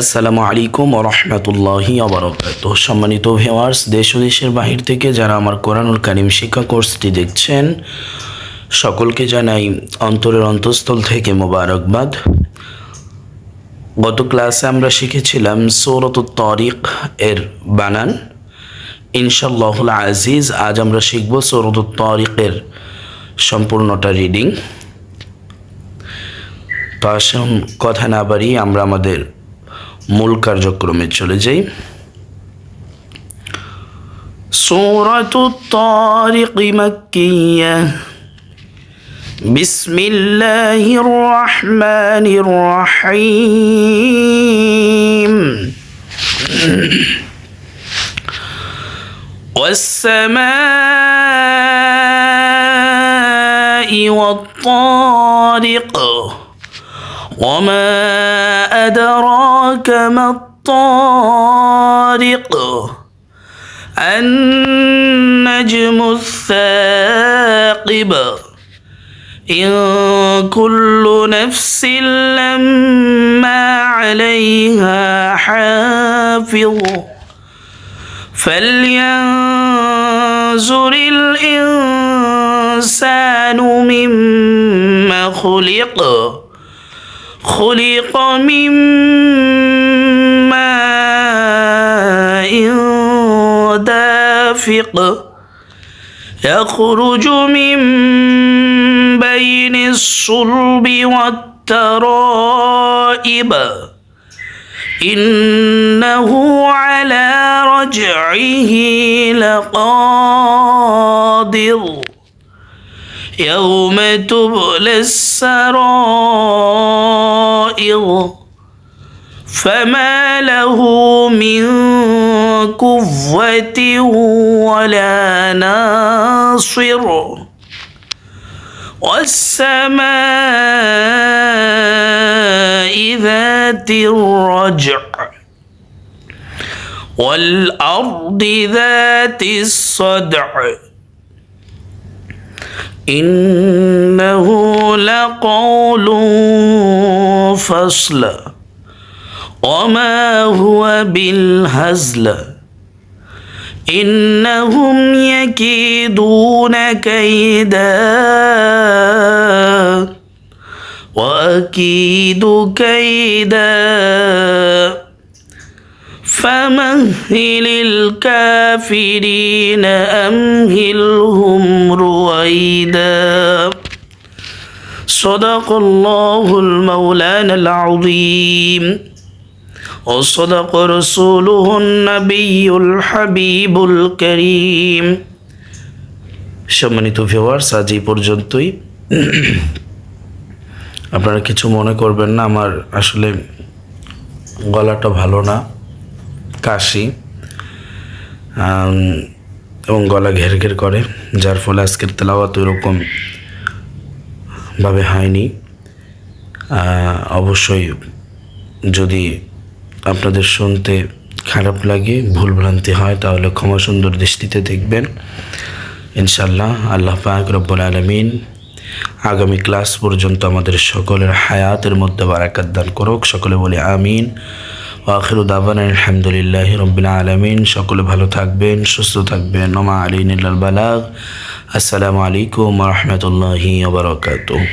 আসসালামু আলাইকুম ওয়া রাহমাতুল্লাহি ওয়া বারাকাতুহু। সম্মানিত ভিউয়ার্স, দেশ ও দেশের বাহির থেকে যারা আমার কোরআনুল কারীম শিক্ষা কোর্সটি দেখছেন, সকলকে জানাই অন্তরের অন্তঃস্থল থেকে মোবারকবাদ। গত ক্লাসে আমরা শিখেছিলাম সূরাতুত তারিক এর বানান। ইনশাআল্লাহুল আজিজ আজ আমরা শিখব সূরাতুত তারিকের সম্পূর্ণটা রিডিং। তো আসুন কথা না বাড়িয়ে আমরা আমাদের মূল কার্যক্রমে চলে যাই। সূরাতুত তারিক মাক্কিয়া। বিসমিল্লাহির রহমানির রহিম। والسماء والطارق وما أدراك ما الطارق النجم الثاقب إن كل نفس لما عليها حافظ فلينظر الإنسان مما خلق من ماء دافق يخرج من بين الصلب والترائب إنه على رجعه لقادر يوم تبلى السرائر فما له من قوة ولا ناصر والسماء ذات الرجع والأرض ذات الصدع إنه لقول فصل وما هو بالهزل إنهم يكيدون كيدا وأكيد كيدا فمهل الكافرين أمهلهم رويدا صدق الله المولانا العظيم وصدق رسوله النبي الحبيب الكريم। সম্মানিত ভিউয়ার্স, আজ এই পর্যন্তই। আপনারা কিছু মনে করবেন না, আমার আসলে গলাটা ভালো না, কাশি এবং গলা ঘের ঘের করে, যার ফলে আজকের তেলাওয়াত ওইরকম ভাবে হয়নি। অবশ্যই যদি আপনাদের শুনতে খারাপ লাগে, ভুলভ্রান্তি হয়, তাহলে ক্ষমা সুন্দর দৃষ্টিতে দেখবেন ইনশাল্লাহ। আল্লাহ পাক রব্বুল আলামিন আগামী ক্লাস পর্যন্ত আমাদের সকলের হায়াতের মধ্যে বারাকাত দান করুক। সকলে বলি আমিন। আখিরু দাওয়ানা আলহামদুলিল্লাহি রাব্বিল আলামিন। সকলে ভালো থাকবেন, সুস্থ থাকবেন। ওমা আলাইনা ইল্লাল বালাগ। আসসালামু আলাইকুম ওয়া রাহমাতুল্লাহি ওয়া বারাকাতুহু।